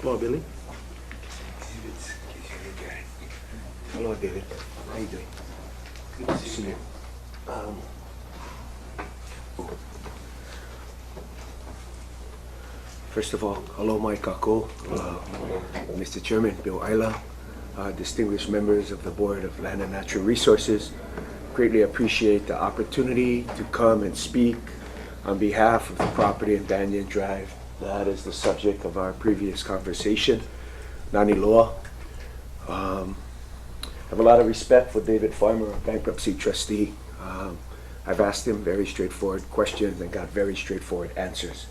Hello, Billy. Hello, David. How you doing? Good to see you. First of all, hello, Mike Kako, Mr. Chairman, Bill Ayla, distinguished members of the Board of Land and Natural Resources. Greatly appreciate the opportunity to come and speak on behalf of the property in Banyan Drive. That is the subject of our previous conversation, Naniloa. I have a lot of respect for David Farmer, bankruptcy trustee. I've asked him very straightforward questions and got very straightforward answers.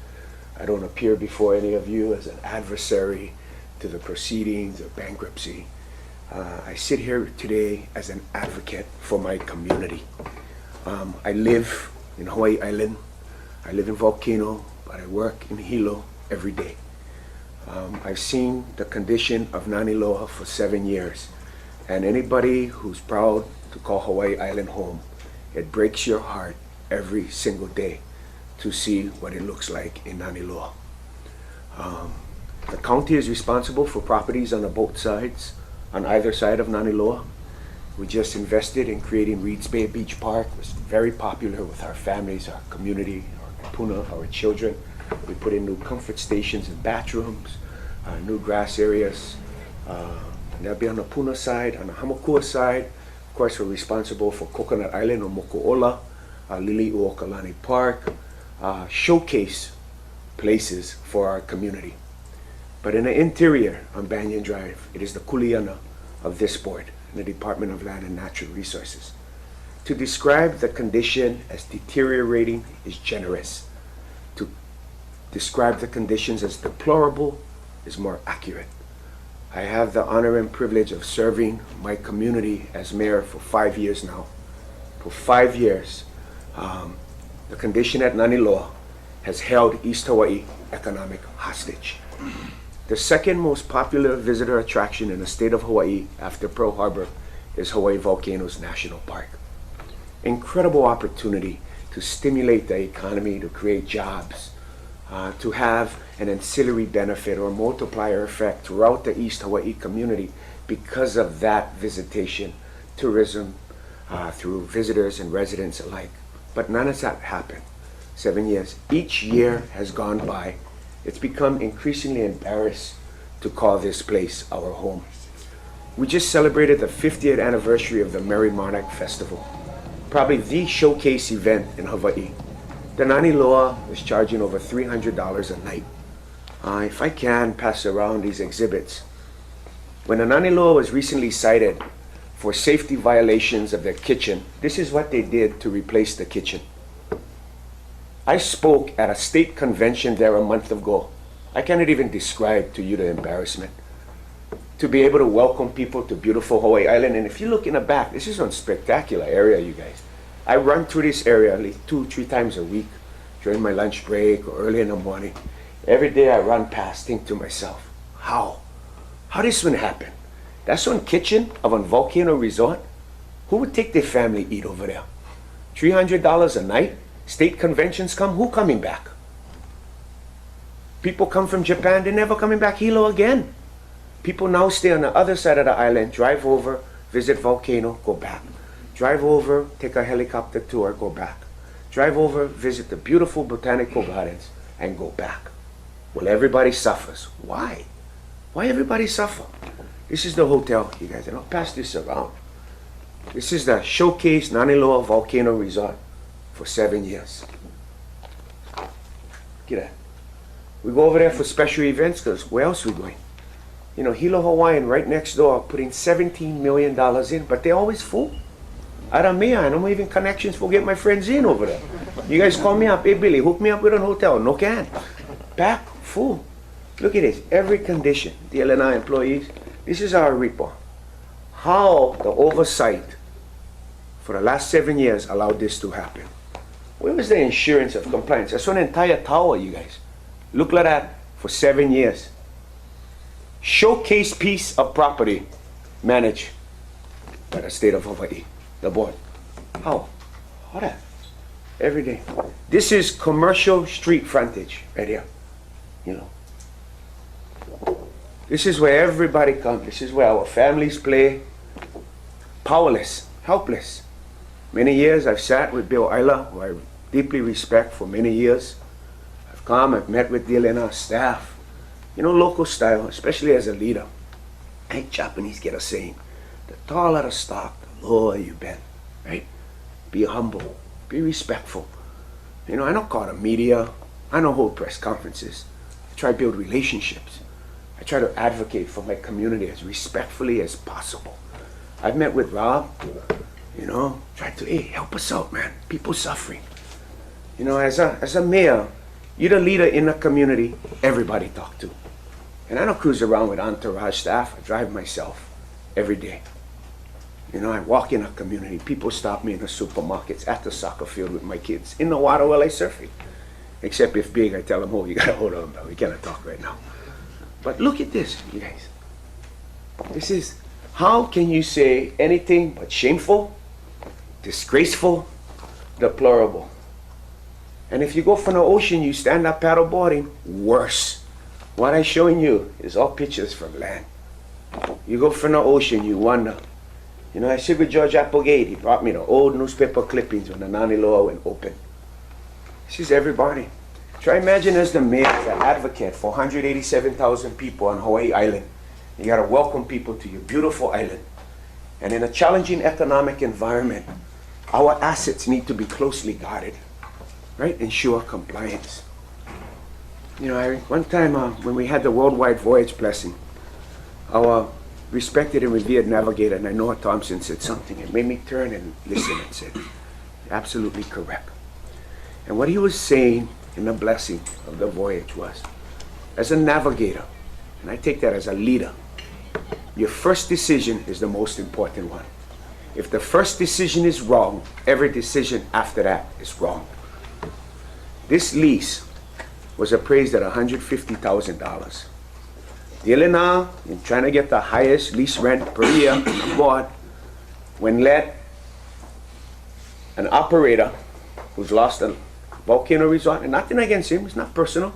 I don't appear before any of you as an adversary to the proceedings of bankruptcy. I sit here today as an advocate for my community. I live in Hawaii Island. I live in Volcano, but I work in Hilo every day. I've seen the condition of Naniloa for 7 years. And anybody who's proud to call Hawaii Island home, it breaks your heart every single day to see what it looks like in Naniloa. The county is responsible for properties on both sides, on either side of Naniloa. We just invested in creating Reeds Bay Beach Park. It was very popular with our families, our community, our puna, our children. We put in new comfort stations and bathrooms, new grass areas. And that'll be on the Puna side. On the Hamakua side, of course, we're responsible for Coconut Island or Moko'ola, Lili'uokalani Park, showcase places for our community. But in the interior on Banyan Drive, it is the kuleana of this board, the Department of Land and Natural Resources. To describe the condition as deteriorating is generous. To describe the conditions as deplorable is more accurate. I have the honor and privilege of serving my community as mayor for 5 years now. For 5 years, the condition at Naniloa has held East Hawaii economic hostage. The second most popular visitor attraction in the state of Hawaii after Pearl Harbor is Hawaii Volcanoes National Park. Incredible opportunity to stimulate the economy, to create jobs, to have an ancillary benefit or multiplier effect throughout the East Hawaii community because of that visitation, tourism, through visitors and residents alike. But none of that happened. 7 years. Each year has gone by. It's become increasingly embarrassed to call this place our home. We just celebrated the 50th anniversary of the Merry Monarch Festival, probably the showcase event in Hawaii. The Naniloa is charging over $300 a night. If I can pass around these exhibits. When the Naniloa was recently cited for safety violations of their kitchen, this is what they did to replace the kitchen. I spoke at a state convention there a month ago. I cannot even describe to you the embarrassment. To be able to welcome people to beautiful Hawaii Island. And if you look in the back, this is a spectacular area, you guys. I run through this area at least 2-3 times a week during my lunch break or early in the morning. Every day I run past, think to myself, how? How this one happen? That's one kitchen of a Volcano resort? Who would take their family eat over there? $300 a night? State conventions come, who coming back? People come from Japan, they're never coming back Hilo again. People now stay on the other side of the island, drive over, visit Volcano, go back. Drive over, take a helicopter tour, go back. Drive over, visit the beautiful botanical gardens, and go back. Well, everybody suffers. Why? Why everybody suffer? This is the hotel, you guys, and I'll pass this around. This is the Showcase Naniloa Volcano Resort for 7 years. Get that. We go over there for special events because where else we going? You know, Hilo Hawaiian right next door putting $17 million in, but they're always full. I don't even connections for get my friends in over there. You guys call me up, hey Billy, hook me up with a hotel. No can. Pack, full. Look at this, every condition. BLNR employees, this is our report. How the oversight for the last 7 years allowed this to happen. Where was the insurance of compliance? That's an entire tower, you guys. Look at that for 7 years. Showcase piece of property managed by the state of Hawaii, the board. How? How that? Every day. This is commercial street frontage right here. You know. This is where everybody comes. This is where our families play. Powerless, helpless. Many years I've sat with Bill Isla, who I deeply respect for many years. I've come, I've met with BLNR staff. You know, local style, especially as a leader. I think Japanese get a saying, the taller the stock, the lower you bend, right? Be humble, be respectful. You know, I don't call the media, I don't hold press conferences. I try to build relationships. I try to advocate for my community as respectfully as possible. I've met with Rob, you know, tried to, hey, help us out, man. People suffering. You know, as a mayor, you're the leader in the community everybody talk to. And I don't cruise around with entourage staff. I drive myself every day. You know, I walk in a community. People stop me in the supermarkets, at the soccer field with my kids, in the water while I surfing. Except if big, I tell them, oh, you gotta hold on, bro. We cannot talk right now. But look at this, you guys. This is, how can you say anything but shameful, disgraceful, deplorable? And if you go from the ocean, you stand up paddleboarding, worse. What I'm showing you is all pictures from land. You go from the ocean, you wonder. You know, I sit with George Applegate. He brought me the old newspaper clippings when the Naniloa went open. This is everybody. Try imagine as the mayor, as an advocate for 187,000 people on Hawaii Island. You gotta welcome people to your beautiful island. And in a challenging economic environment, our assets need to be closely guarded, right? Ensure compliance. You know, one time when we had the worldwide voyage blessing, our respected and revered navigator, Naniloa Thompson, said something. It made me turn and listen and said, absolutely correct. And what he was saying in the blessing of the voyage was, as a navigator, and I take that as a leader, your first decision is the most important one. If the first decision is wrong, every decision after that is wrong. This lease was appraised at $150,000. The BLNR, in trying to get the highest lease rent per year on board, when let an operator who's lost a volcano resort, and nothing against him, it's not personal,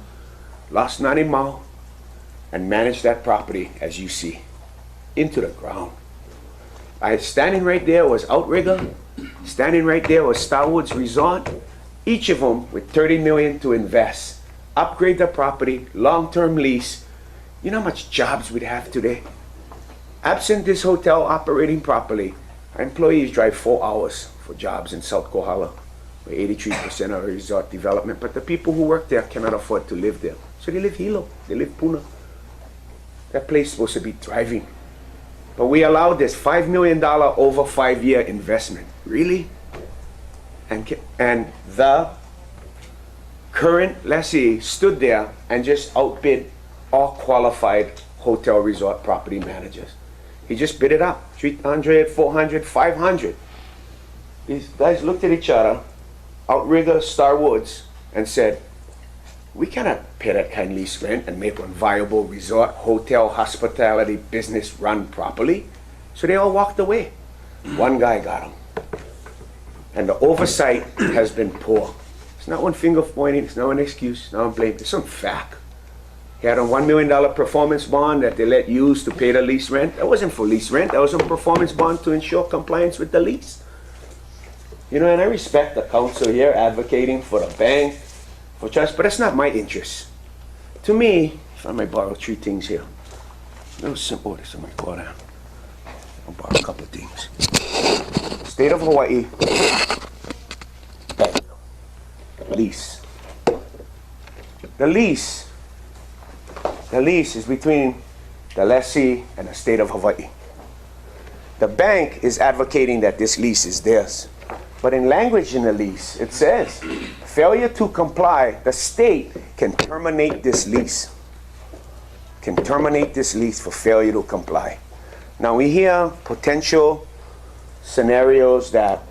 lost 90 miles, and managed that property as you see, into the ground. Standing right there was Outrigger, standing right there was Starwood's Resort, each of them with $30 million to invest, upgrade the property, long-term lease. You know how much jobs we'd have today? Absent this hotel operating properly, our employees drive 4 hours for jobs in South Kohala, where 83% of resort development, but the people who work there cannot afford to live there. So they live Hilo, they live Puna. That place is supposed to be thriving. But we allowed this $5 million over 5-year investment. Really? And the current lessee stood there and just outbid all qualified hotel resort property managers. He just bid it up, 300, 400, 500. These guys looked at each other, Outrigger, Starwoods, and said, we cannot pay that kind of lease rent and make one viable resort, hotel, hospitality, business run properly. So they all walked away. One guy got them. And the oversight has been poor. It's not one finger pointing, it's not an excuse, it's not one blame, it's some fact. He had a $1 million performance bond that they let use to pay the lease rent. That wasn't for lease rent, that was a performance bond to ensure compliance with the lease. You know, and I respect the council here advocating for the bank, for trust, but that's not my interest. To me, if I might borrow 3 things here. Real simple, this I might go down. I'll borrow a couple of things. State of Hawaii, bank, lease. The lease is between the lessee and the state of Hawaii. The bank is advocating that this lease is theirs. But in language in the lease, it says, failure to comply, the state can terminate this lease. Can terminate this lease for failure to comply. Now we hear potential scenarios that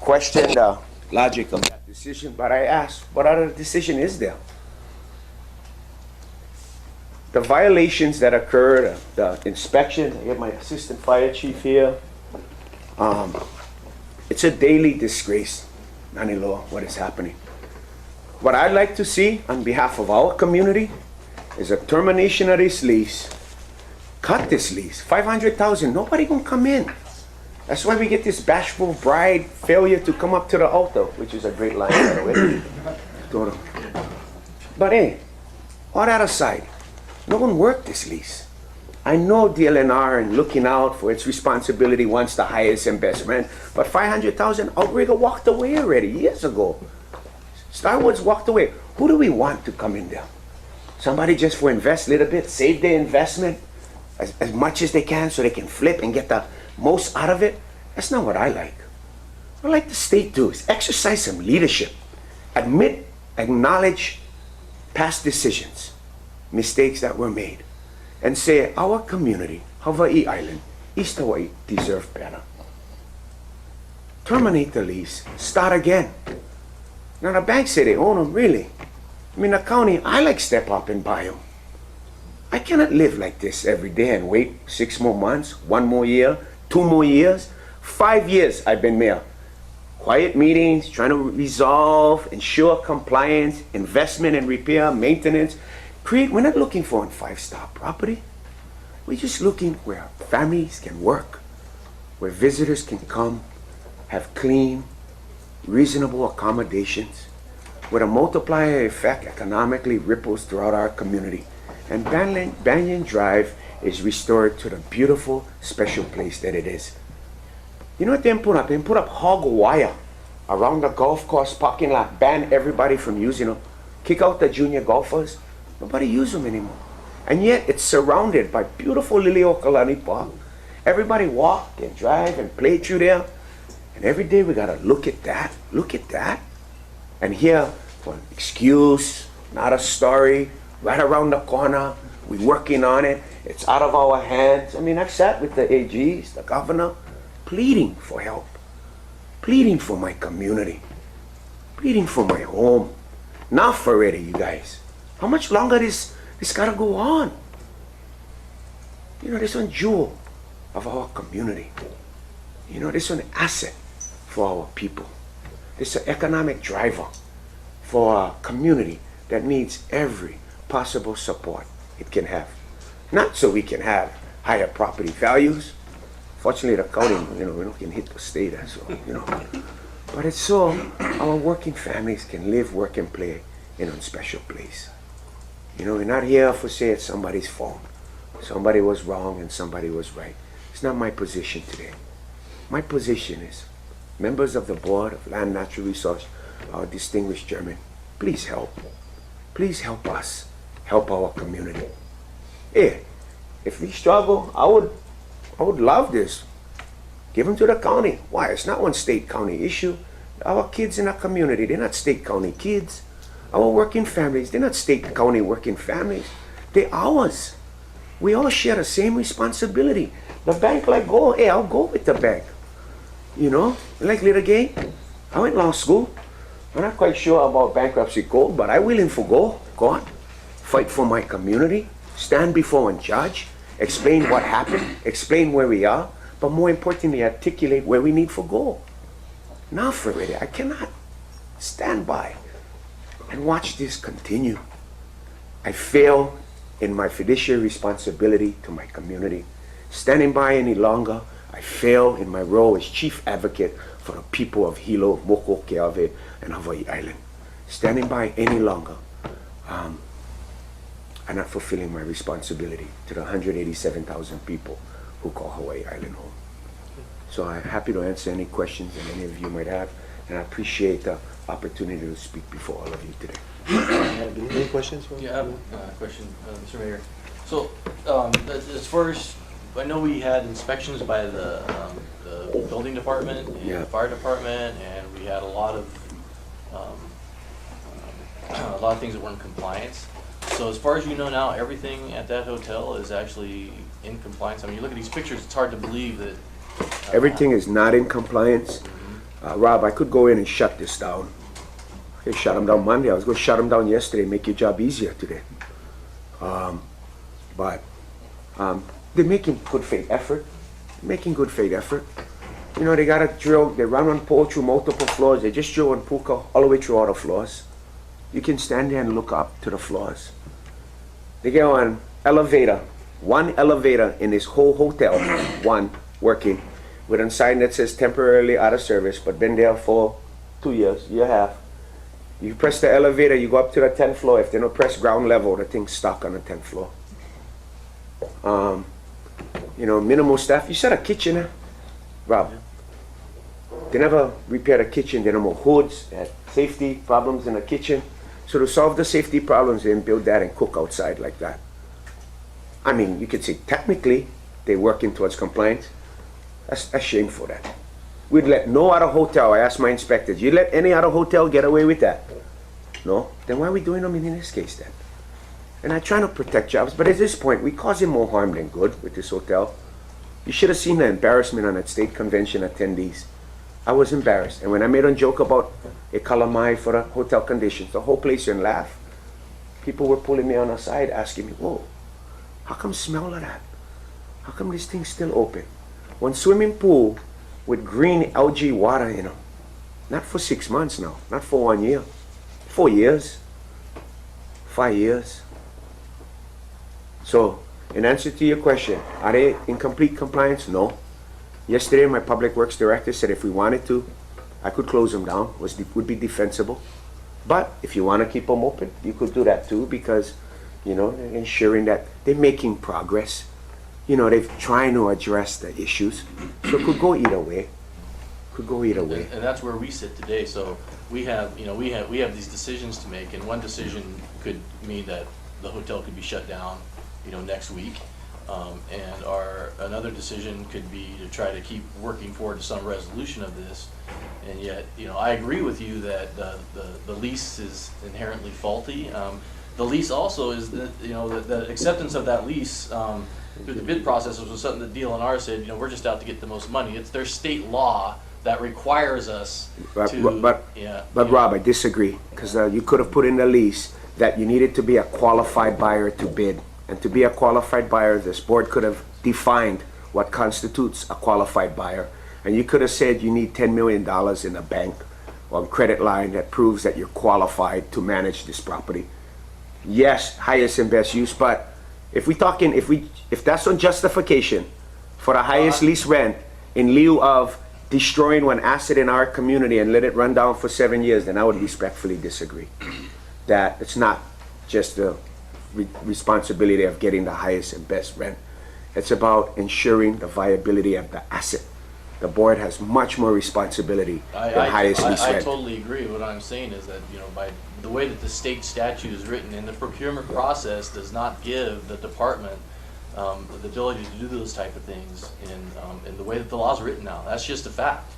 question the logic of that decision, but I ask, what other decision is there? The violations that occurred, the inspection, I have my assistant fire chief here. It's a daily disgrace, Naniloa, what is happening. What I'd like to see on behalf of our community is a termination of this lease cut this lease. 500,000, nobody gonna come in. That's why we get this bashful bride failure to come up to the altar, which is a great line, by the way. But hey, all that aside, no one worked this lease. I know DLNR and looking out for its responsibility wants the highest and best rent, but 500,000, Outrigger walked away already years ago. Starwood's walked away. Who do we want to come in there? Somebody just for invest a little bit, save their investment as much as they can so they can flip and get the most out of it? That's not what I like. What I like the state do is exercise some leadership. Admit, acknowledge past decisions, mistakes that were made, and say our community, Hawaii Island, East Hawaii, deserve better. Terminate the lease, start again. Now the bank say they own them, really. I mean, the county, I like step up and buy them. I cannot live like this every day and wait 6 more months, 1 more year, 2 more years. 5 years I've been mayor. Quiet meetings, trying to resolve, ensure compliance, investment and repair, maintenance. We're not looking for a 5-star property. We're just looking where families can work, where visitors can come, have clean, reasonable accommodations, where the multiplier effect economically ripples throughout our community. And Banyan Drive is restored to the beautiful, special place that it is. You know what they put up? They put up hog wire around the golf course parking lot, ban everybody from using them, kick out the junior golfers. Nobody uses them anymore. And yet it's surrounded by beautiful Liliuokalani Park. Everybody walk and drive and play through there. And every day we gotta look at that, and hear for an excuse, not a story, right around the corner, we're working on it, it's out of our hands. I mean, I've sat with the AGs, the governor, pleading for help, pleading for my community, pleading for my home. Enough already, you guys. How much longer this gotta go on? You know, this one jewel of our community. You know, this one asset for our people. This is an economic driver for a community that needs every possible support it can have. Not so we can have higher property values. Fortunately, the county, you know, we don't can hit the state, so, you know. But it's so our working families can live, work, and play in a special place. You know, we're not here for say it's somebody's fault. Somebody was wrong and somebody was right. It's not my position today. My position is, members of the Board of Land Natural Resource, our distinguished chairman, please help. Please help us, help our community. Hey, if we struggle, I would love this. Give them to the county. Why? It's not one state-county issue. Our kids in our community, they're not state-county kids. Our working families, they're not state-county working families. They're ours. We all share the same responsibility. The bank like go, hey, I'll go with the bank. You know, like little gay. I went law school. I'm not quite sure about bankruptcy code, but I'm willing to go on, fight for my community, stand before a judge, explain what happened, explain where we are, but more importantly, articulate where we need to go. Now for it, I cannot stand by and watch this continue. I fail in my fiduciary responsibility to my community. Standing by any longer, I fail in my role as chief advocate for the people of Hilo, Pono Kealoha, and Hawaii Island. Standing by any longer, I'm not fulfilling my responsibility to the 187,000 people who call Hawaii Island home. So I'm happy to answer any questions that any of you might have, and I appreciate the opportunity to speak before all of you today. Any questions? Yeah, I have a question, Mr. Mayor. So, as far as, I know we had inspections by the building department and Yeah. the fire department, and we had a lot of things that weren't in compliance. So as far as you know now, everything at that hotel is actually in compliance. I mean, you look at these pictures, it's hard to believe that. Everything is not in compliance. Rob, I could go in and shut this down. I shut them down Monday. I was going to shut them down yesterday, make your job easier today. But they're making good faith effort. You know, they got to drill, they run one pole through multiple floors. They just drill one puka all the way through all the floors. You can stand there and look up to the floors. They get on elevator one elevator in this whole hotel, one working, with a sign that says temporarily out of service, but been there for 2 years, year and a half. You press the elevator, you go up to the 10th floor. If they don't press ground level, the thing's stuck on the 10th floor. You know, minimal staff. You said a kitchen, eh? Rob. They never repair the kitchen. They don't have hoods. They had safety problems in the kitchen. So to solve the safety problems, they didn't build that and cook outside like that. I mean, you could say technically they're working towards compliance. That's shameful, that. We'd let no other hotel, I asked my inspectors, you let any other hotel get away with that? No? Then why are we doing them in this case then? And I try to protect jobs, but at this point, we're causing more harm than good with this hotel. You should have seen the embarrassment on that state convention attendees. I was embarrassed. And when I made a joke about a calamai for the hotel conditions, the whole place didn't laugh. People were pulling me on the side, asking me, whoa, how come smell of that? How come this thing's still open? One swimming pool with green algae water in them. Not for 6 months now, not for 1 year. 4 years, 5 years. So, in answer to your question, are they in complete compliance? No. Yesterday, my public works director said if we wanted to, I could close them down, would be defensible. But if you want to keep them open, you could do that too, because, you know, they're ensuring that they're making progress. You know, they're trying to address the issues. So it could go either way. Could go either way. And that's where we sit today. So we have, you know, we have these decisions to make, and one decision could mean that the hotel could be shut down, you know, next week. And another decision could be to try to keep working forward to some resolution of this. And yet, you know, I agree with you that the lease is inherently faulty. The lease also is, you know, the acceptance of that lease through the bid process was something that DLNR said, you know, we're just out to get the most money. It's their state law that requires us to. But Rob, I disagree, because you could have put in the lease that you needed to be a qualified buyer to bid. And to be a qualified buyer, this board could have defined what constitutes a qualified buyer. And you could have said you need $10 million in a bank or credit line that proves that you're qualified to manage this property. Yes, highest and best use, but if that's on justification for the highest lease rent in lieu of destroying one asset in our community and let it run down for 7 years, then I would respectfully disagree. That it's not just the responsibility of getting the highest and best rent. It's about ensuring the viability of the asset. The board has much more responsibility than highest lease rent. I totally agree. What I'm saying is that, you know, by the way that the state statute is written, and the procurement process does not give the department the ability to do those type of things in the way that the law is written now. That's just a fact.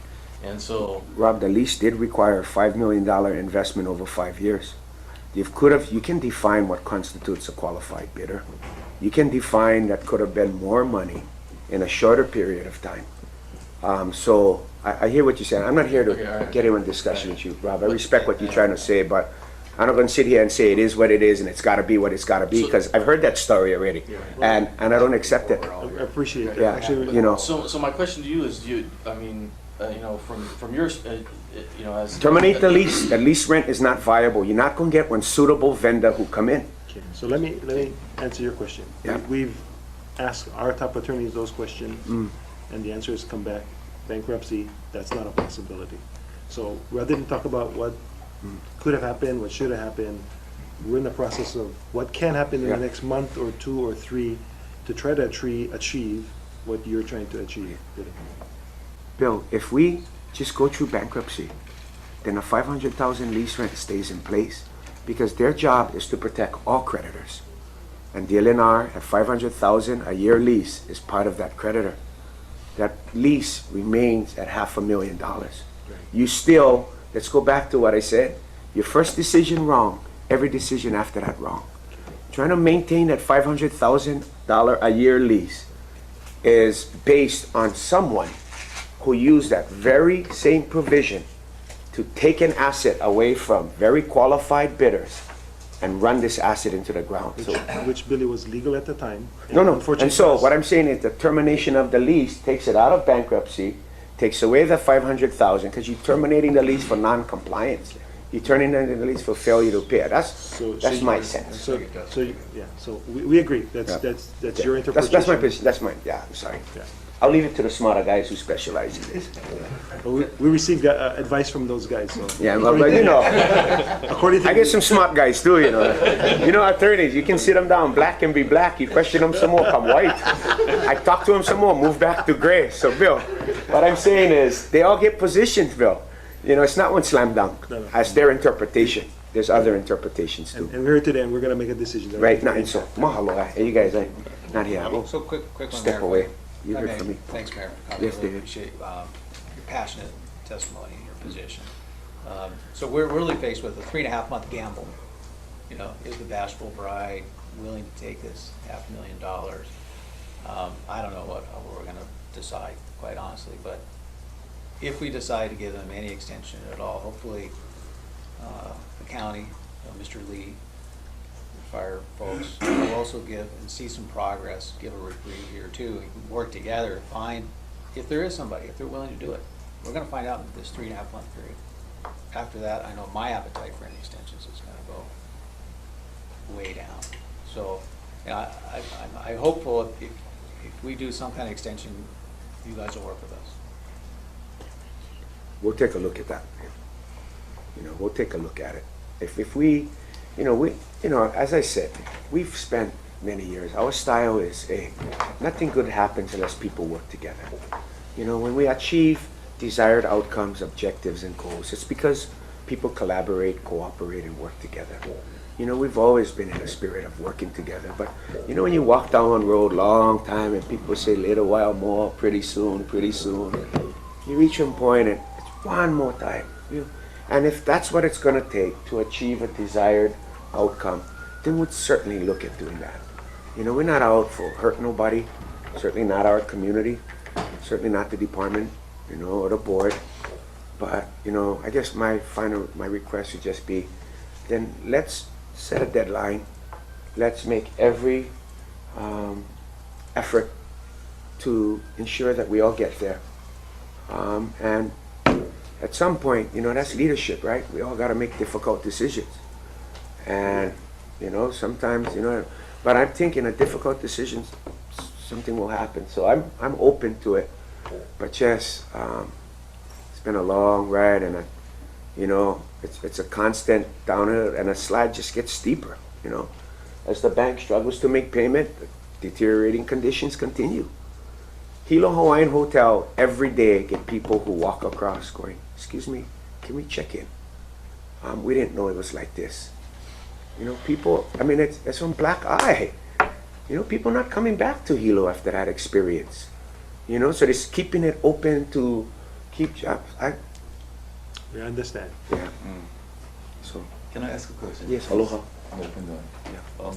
And so, Rob, the lease did require a $5 million investment over 5 years. You can define what constitutes a qualified bidder. You can define that could have been more money in a shorter period of time. So I hear what you're saying. I'm not here to get into a discussion with you, Rob. I respect what you're trying to say, but I'm not going to sit here and say it is what it is and it's got to be what it's got to be, because I've heard that story already, and I don't accept it. I appreciate that. Yeah, Actually, you know. So my question to you is, you know, from your, you know, as Terminate the lease. The lease rent is not viable. You're not going to get one suitable vendor who come in. okay. So let me answer your question. Yeah. We've asked our top attorneys those questions, and the answer has come back: bankruptcy. That's not a possibility. So rather than talk about what could have happened, what should have happened, we're in the process of what can happen in Yeah. the next month or 2 or 3 to try to achieve what you're trying to achieve. Bill, if we just go through bankruptcy, then a $500,000 lease rent stays in place, because their job is to protect all creditors. And DLNR at $500,000 a year lease is part of that creditor. That lease remains at $500,000. You still, let's go back to what I said. Your first decision wrong, every decision after that wrong. Trying to maintain that $500,000 a year lease is based on someone who used that very same provision to take an asset away from very qualified bidders and run this asset into the ground. So, Which Billy was legal at the time. no. Unfortunately And so for what us- I'm saying is the termination of the lease takes it out of bankruptcy, takes away the $500,000, because you're terminating the lease for non-compliance. You turn in the lease for failure to pay. That's So my you- sense. So we agree, that's your interpretation. That's my position. That's my, yeah, I'm sorry. Yeah. I'll leave it to the smarter guys who specialize in this. But we received advice from those guys, so. Yeah, but you know, According to. I get some smart guys too, you know. You know, attorneys, you can sit them down, black can be black. You question them some more, come white. I talk to them some more, move back to gray. So, Bill, what I'm saying is, they all get positions, Bill. You know, it's not one slam dunk. No. That's their interpretation. There's other interpretations too. And we're here today, and we're gonna make a decision. Right, not so. Mahalo, eh? You guys, not here. We'll So quick one, step Mayor. away. You If I heard may. from me. Thanks, Mayor. I Yes, really David. appreciate your passionate testimony and your position. So we're really faced with a 3.5-month gamble. You know, is the bashful bride willing to take this $500,000? I don't know what we're gonna decide, quite honestly, but if we decide to give them any extension at all, hopefully the county, Mr. Lee, the fire folks will also give and see some progress, give a reprieve here too, and work together, find, if there is somebody, if they're willing to do it. We're gonna find out in this 3.5-month period. After that, I know my appetite for any extensions is gonna go way down. So, you know, I'm hopeful if we do some kind of extension, you guys will work with us. We'll take a look at that. You know, we'll take a look at it. If we, as I said, we've spent many years. Our style is, nothing good happens unless people work together. You know, when we achieve desired outcomes, objectives, and goals, it's because people collaborate, cooperate, and work together. You know, we've always been in a spirit of working together. But, you know, when you walk down one road long time and people say, little while more, pretty soon, you reach a point and it's one more time. And if that's what it's going to take to achieve a desired outcome, then we'd certainly look at doing that. You know, we're not out for hurt nobody, certainly not our community, certainly not the department, you know, or the board. But, you know, I guess my request would just be, then let's set a deadline. Let's make every effort to ensure that we all get there. And at some point, you know, that's leadership, right? We all got to make difficult decisions. And, you know, sometimes, you know, but I'm thinking a difficult decision, something will happen. So I'm open to it. But yes, it's been a long ride, and you know, it's a constant downhill, and a slide just gets steeper, you know. As the bank struggles to make payment, the deteriorating conditions continue. Hilo Hawaiian Hotel every day get people who walk across going, excuse me, can we check in? We didn't know it was like this. You know, people, I mean, it's on black eye. You know, people not coming back to Hilo after that experience. You know, so it's keeping it open to keep jobs. We understand. Yeah. So, Can I ask a question? yes, aloha. I'm open to it. Yeah.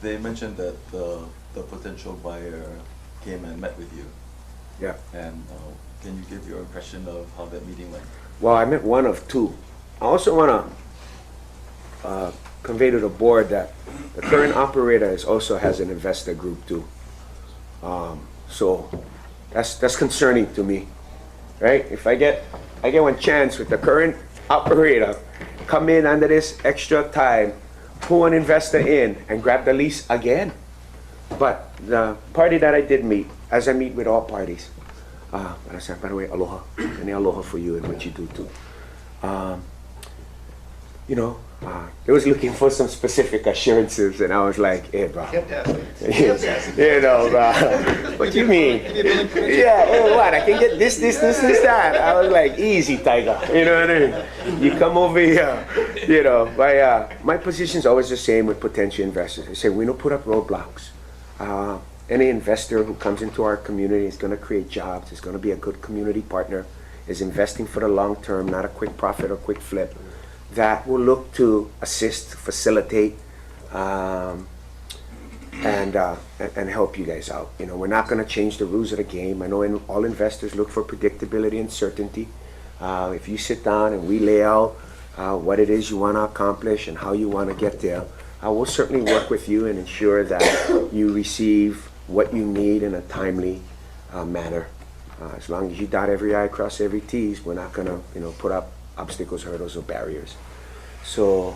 They mentioned that the potential buyer came and met with you. Yeah. And can you give your impression of how that meeting went? Well, I met one of two. I also want to convey to the board that the current operator also has an investor group too. So that's concerning to me, right? If I get one chance with the current operator, come in under this extra time, pull an investor in, and grab the lease again. But the party that I did meet, as I meet with all parties, but I said, by the way, aloha, and aloha for you and what you do too. You know, they was looking for some specific assurances, and I was like, hey, bro. You know, bro. What you mean? Yeah, hey, what? I can get this, that. I was like, easy, Tiger. You know what I mean? You come over here. You know, my position's always the same with potential investors. I say, we don't put up roadblocks. Any investor who comes into our community is going to create jobs, is going to be a good community partner, is investing for the long term, not a quick profit or quick flip. That will look to assist, facilitate, and help you guys out. You know, we're not going to change the rules of the game. I know all investors look for predictability and certainty. If you sit down and we lay out what it is you want to accomplish and how you want to get there, I will certainly work with you and ensure that you receive what you need in a timely manner. As long as you dot every I, cross every T's, we're not going to, you know, put up obstacles, hurdles, or barriers. So,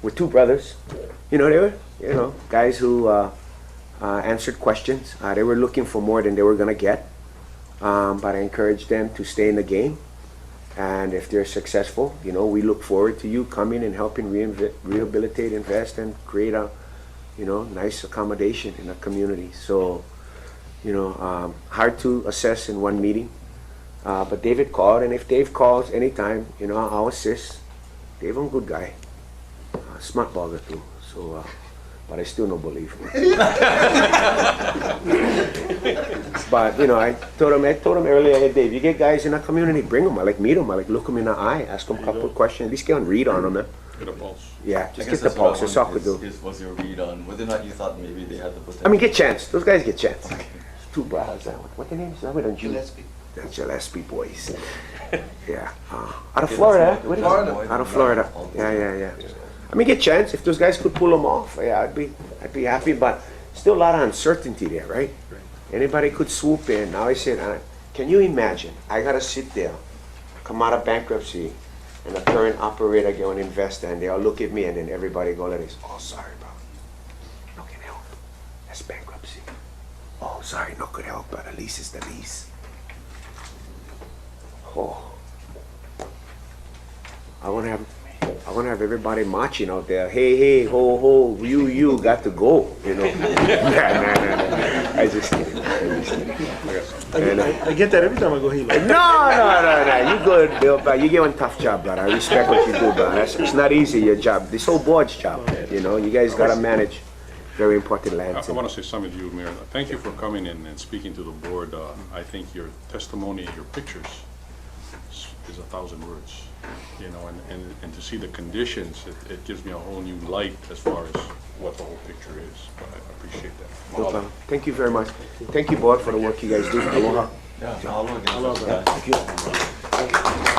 we're two brothers. They were, guys who answered questions. They were looking for more than they were gonna get. But I encouraged them to stay in the game. And if they're successful, we look forward to you coming and helping rehabilitate, invest, and create a, nice accommodation in a community. So, hard to assess in one meeting. But David called, and if Dave calls anytime, I'll assist. Dave, I'm a good guy. Smart bugger too. So, but I still don't believe him. But I told him earlier, hey Dave, you get guys in our community, bring them. I like meet them. I like look them in the eye, ask them a couple of questions. At least get on read on them. Get a pulse. Yeah, I just guess get the that's what I pulse. That's all I could do. wanted was your read on whether or not you thought maybe they had the potential. I mean, get chance. Those guys get chance. Two brothers. What their names? Gillespie. That's Gillespie boys. Yeah. Out of Florida. What is it? Florida. Out of Florida. Yeah. I mean, get chance. If those guys could pull them off, yeah, I'd be happy. But still a lot of uncertainty there, right? Anybody could swoop in. Now I said, can you imagine? I gotta sit there, come out of bankruptcy, and a current operator go and investor, and they all look at me, and then everybody go like this. Oh, sorry, bro. No can help. That's bankruptcy. Oh, sorry, no could help, but the lease is the lease. Oh. I wanna have everybody marching out there. Hey, ho, you got to go. Nah. I just kidding. I get that every time I go Hilo. No. You good, Bill. But you get one tough job, brother. I respect what you do, brother. It's not easy, your job. This whole board's job. You guys gotta manage very important lands. I want to say something to you, Mayor. Thank you for coming in and speaking to the board. I think your testimony, your pictures is 1,000 words, and to see the conditions, it gives me a whole new light as far as what the whole picture is. But I appreciate that. No problem. Thank you very much. Thank you, board, for the work you guys do. Aloha. Yeah, I'll look I love at that. Thank you.